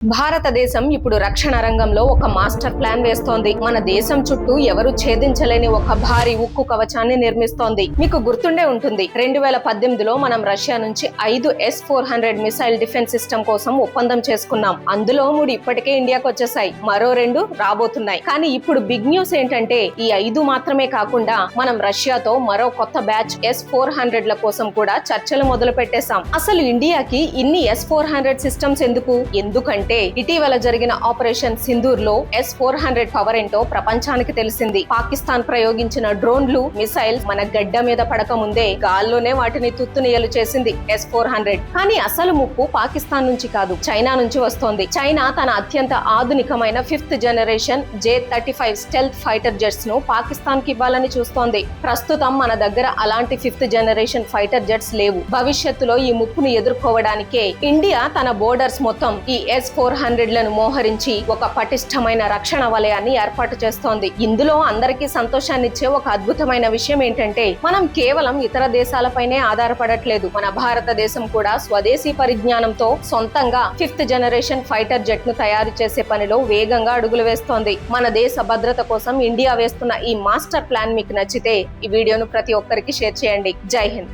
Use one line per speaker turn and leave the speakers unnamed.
భారతదేశం ఇప్పుడు రక్షణ రంగంలో ఒక మాస్టర్ ప్లాన్ వేస్తోంది. మన దేశం చుట్టూ ఎవరు ఛేదించలేని ఒక భారీ ఉక్కు కవచాన్ని నిర్మిస్తోంది. మీకు గుర్తుండే ఉంటుంది, 2018లో మనం రష్యా నుంచి 5 S-400 మిసైల్ డిఫెన్స్ సిస్టమ్ కోసం ఒప్పందం చేసుకున్నాం. అందులో 3 ఇప్పటికే ఇండియాకు వచ్చేసాయి, మరో 2 రాబోతున్నాయి. కానీ ఇప్పుడు బిగ్ న్యూస్ ఏంటంటే, ఈ 5 మాత్రమే కాకుండా మనం రష్యాతో మరో కొత్త బ్యాచ్ S-400ల కోసం కూడా చర్చలు మొదలు పెట్టేశాం. అసలు ఇండియాకి ఇన్ని S-400 సిస్టమ్స్ ఎందుకంటే ఇటీవల జరిగిన ఆపరేషన్ సింధూర్ లో S-400 పవర్ ఏంటో ప్రపంచానికి తెలిసింది. పాకిస్తాన్ ప్రయోగించిన డ్రోన్లు, మిసైల్స్ మన గడ్డ మీద పడక ముందే గాల్లోనే వాటిని తుత్తునియలు చేసింది S-400. కానీ అసలు ముప్పు పాకిస్తాన్ నుంచి కాదు, చైనా నుంచి వస్తోంది. చైనా తన అత్యంత ఆధునికమైన 5th generation J-35 stealth fighter jets ను పాకిస్తాన్ కి ఇవ్వాలని చూస్తోంది. ప్రస్తుతం మన దగ్గర అలాంటి 5th జనరేషన్ ఫైటర్ జెట్స్ లేవు. భవిష్యత్తులో ఈ ముప్పును ఎదుర్కోవడానికే ఇండియా తన బోర్డర్స్ మొత్తం ఈ S-400లను మోహరించి ఒక పటిష్టమైన రక్షణ వలయాన్ని ఏర్పాటు చేస్తోంది. ఇందులో అందరికీ సంతోషాన్నిచ్చే ఒక అద్భుతమైన విషయం ఏంటంటే, మనం కేవలం ఇతర దేశాలపైనే ఆధారపడట్లేదు. మన భారతదేశం కూడా స్వదేశీ పరిజ్ఞానంతో సొంతంగా 5th జనరేషన్ ఫైటర్ జెట్ ను తయారు చేసే పనిలో వేగంగా అడుగులు వేస్తోంది. మన దేశ భద్రత కోసం ఇండియా వేస్తున్న ఈ మాస్టర్ ప్లాన్ మీకు నచ్చితే ఈ వీడియోను ప్రతి ఒక్కరికి షేర్ చేయండి. జై హింద్.